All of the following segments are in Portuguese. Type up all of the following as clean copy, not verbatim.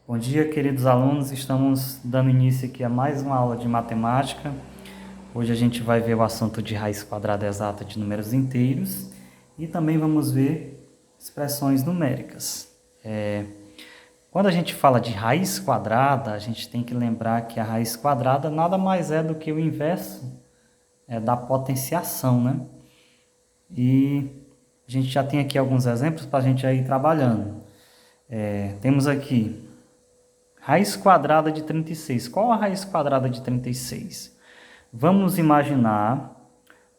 Bom dia, queridos alunos. Estamos dando início aqui a mais uma aula de matemática. Hoje a gente vai ver o assunto de raiz quadrada exata de números inteiros e também vamos ver expressões numéricas. Quando a gente fala de raiz quadrada, a gente tem que lembrar que a raiz quadrada nada mais é do que o inverso da potenciação, né? E a gente já tem aqui alguns exemplos para a gente ir trabalhando. Temos aqui raiz quadrada de 36. Qual a raiz quadrada de 36? Vamos imaginar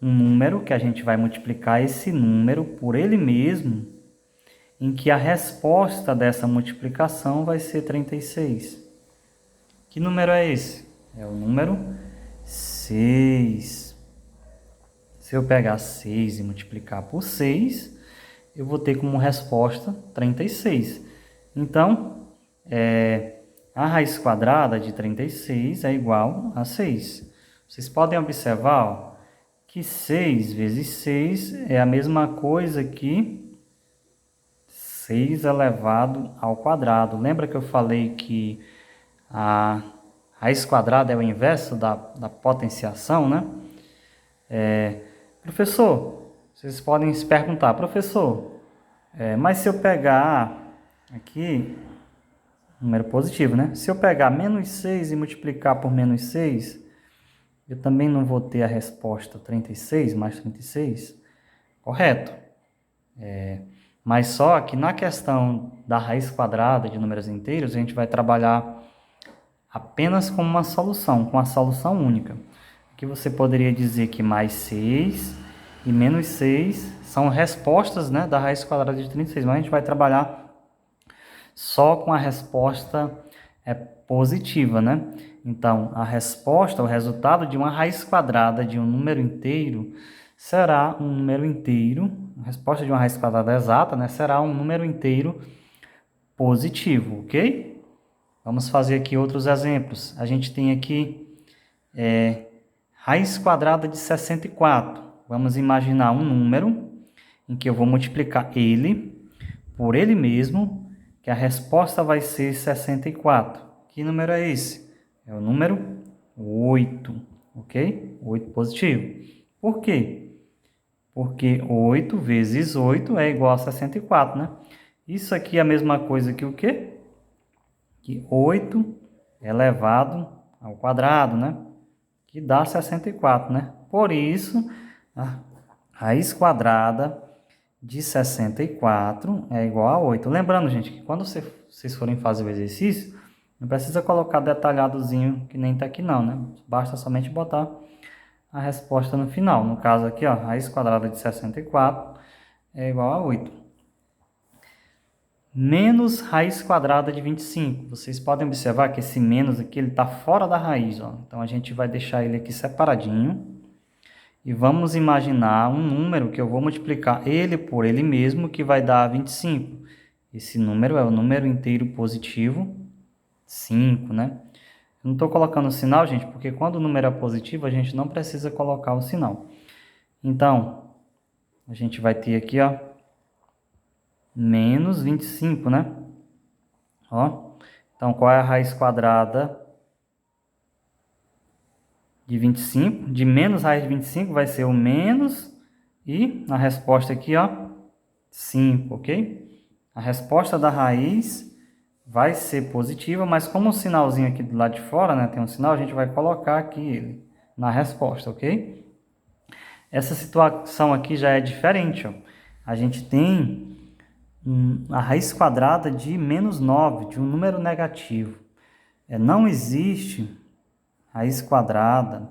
um número que a gente vai multiplicar esse número por ele mesmo, em que a resposta dessa multiplicação vai ser 36. Que número é esse? É o número 6. Se eu pegar 6 e multiplicar por 6, eu vou ter como resposta 36. Então, a raiz quadrada de 36 é igual a 6. Vocês podem observar que 6 vezes 6 é a mesma coisa que 6 elevado ao quadrado. Lembra que eu falei que a raiz quadrada é o inverso da potenciação, né? Professor, vocês podem se perguntar, professor, mas se eu pegar aqui número positivo, né? Se eu pegar menos 6 e multiplicar por menos 6, eu também não vou ter a resposta 36 mais 36? Correto. Mas só que na questão da raiz quadrada de números inteiros, a gente vai trabalhar apenas com uma solução, com a solução única. Aqui você poderia dizer que mais 6 e menos 6 são respostas, né, da raiz quadrada de 36, mas a gente vai trabalhar só com a resposta positiva, né? Então, a resposta, o resultado de uma raiz quadrada de um número inteiro será um número inteiro, a resposta de uma raiz quadrada exata, né, será um número inteiro positivo, ok? Vamos fazer aqui outros exemplos. A gente tem aqui raiz quadrada de 64. Vamos imaginar um número em que eu vou multiplicar ele por ele mesmo, que a resposta vai ser 64. Que número é esse? É o número 8, ok? 8 positivo. Por quê? Porque 8 vezes 8 é igual a 64, né? Isso aqui é a mesma coisa que o quê? Que 8 elevado ao quadrado, né? Que dá 64, né? Por isso, a raiz quadrada de 64 é igual a 8. Lembrando, gente, que quando vocês forem fazer o exercício, não precisa colocar detalhadozinho que nem está aqui não, né? Basta somente botar a resposta no final. No caso aqui, ó, raiz quadrada de 64 é igual a 8. Menos raiz quadrada de 25. Vocês podem observar que esse menos aqui ele está fora da raiz, ó. Então a gente vai deixar ele aqui separadinho. E vamos imaginar um número que eu vou multiplicar ele por ele mesmo, que vai dar 25. Esse número é o número inteiro positivo 5, né? Eu não estou colocando o sinal, gente, porque quando o número é positivo, a gente não precisa colocar o sinal. Então, a gente vai ter aqui, ó, menos 25, né? Ó. Então, qual é a raiz quadrada de 25, de menos raiz de 25 vai ser o menos, e a resposta aqui, ó, 5, ok? A resposta da raiz vai ser positiva, mas como o sinalzinho aqui do lado de fora, né, tem um sinal, a gente vai colocar aqui ele na resposta, ok? Essa situação aqui já é diferente, ó. A gente tem a raiz quadrada de menos 9, de um número negativo. Não existe raiz quadrada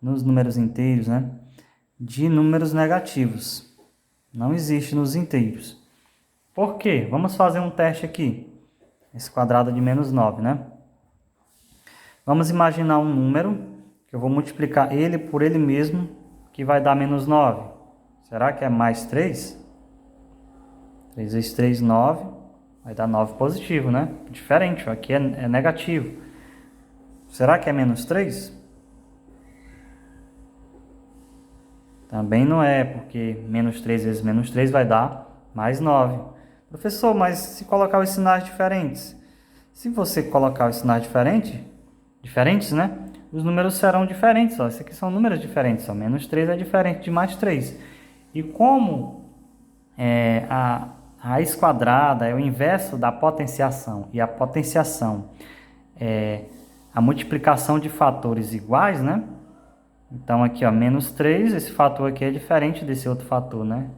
nos números inteiros, né, de números negativos. Não existe nos inteiros. Por quê? Vamos fazer um teste aqui. Esse quadrado de menos 9, né? Vamos imaginar um número que eu vou multiplicar ele por ele mesmo, que vai dar menos 9. Será que é mais 3? 3 vezes 3, 9. Vai dar 9 positivo, né? Diferente, ó. Aqui é negativo. Será que é menos 3? Também não é, porque menos 3 vezes menos 3 vai dar mais 9. Professor, mas se colocar os sinais diferentes, Se você colocar os sinais diferentes, né? Os números serão diferentes, ó. Isso aqui são números diferentes, ó. Menos 3 é diferente de mais 3. E como a raiz quadrada é o inverso da potenciação, e a potenciação é a multiplicação de fatores iguais, né? Então aqui, ó, menos 3, esse fator aqui é diferente desse outro fator, né?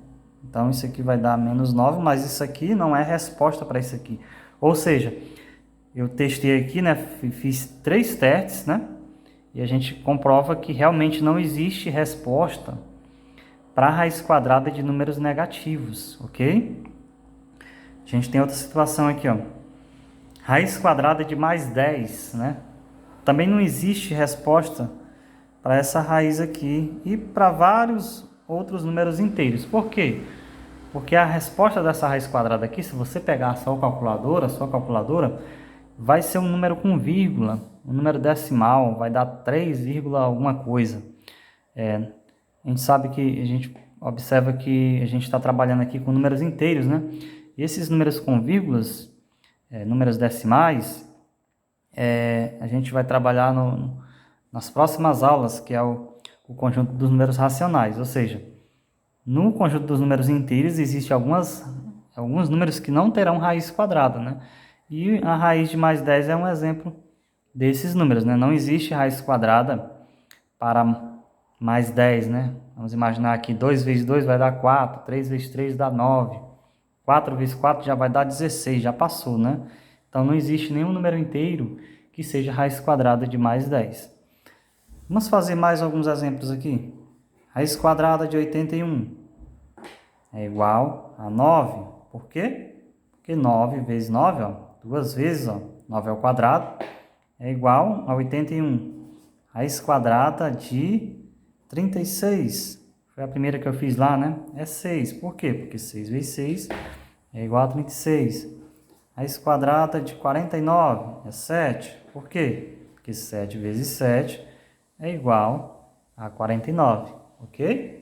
Então isso aqui vai dar menos 9, mas isso aqui não é resposta para isso aqui. Ou seja, eu testei aqui, né? Fiz 3 testes, né? E a gente comprova que realmente não existe resposta para a raiz quadrada de números negativos, ok? A gente tem outra situação aqui, ó. Raiz quadrada de mais 10, né? Também não existe resposta para essa raiz aqui e para vários outros números inteiros. Por quê? Porque a resposta dessa raiz quadrada aqui, se você pegar a sua calculadora, vai ser um número com vírgula, um número decimal, vai dar 3, alguma coisa. A gente sabe que a gente observa que a gente está trabalhando aqui com números inteiros, né? E esses números com vírgulas, números decimais, a gente vai trabalhar nas próximas aulas, que é o conjunto dos números racionais. Ou seja, no conjunto dos números inteiros existem alguns números que não terão raiz quadrada, né? E a raiz de mais 10 é um exemplo desses números, né? Não existe raiz quadrada para mais 10, né? Vamos imaginar aqui 2 vezes 2 vai dar 4, 3 vezes 3 dá 9, 4 vezes 4 já vai dar 16, já passou, né? Então não existe nenhum número inteiro que seja raiz quadrada de mais 10. Vamos fazer mais alguns exemplos aqui. Raiz quadrada de 81 é igual a 9. Por quê? Porque 9 vezes 9, ó, duas vezes, ó, 9 ao quadrado, é igual a 81. Raiz quadrada de 36. Foi a primeira que eu fiz lá, né? É 6. Por quê? Porque 6 vezes 6 é igual a 36. Raiz quadrada de 49 é 7. Por quê? Porque 7 vezes 7 é igual a 49, ok?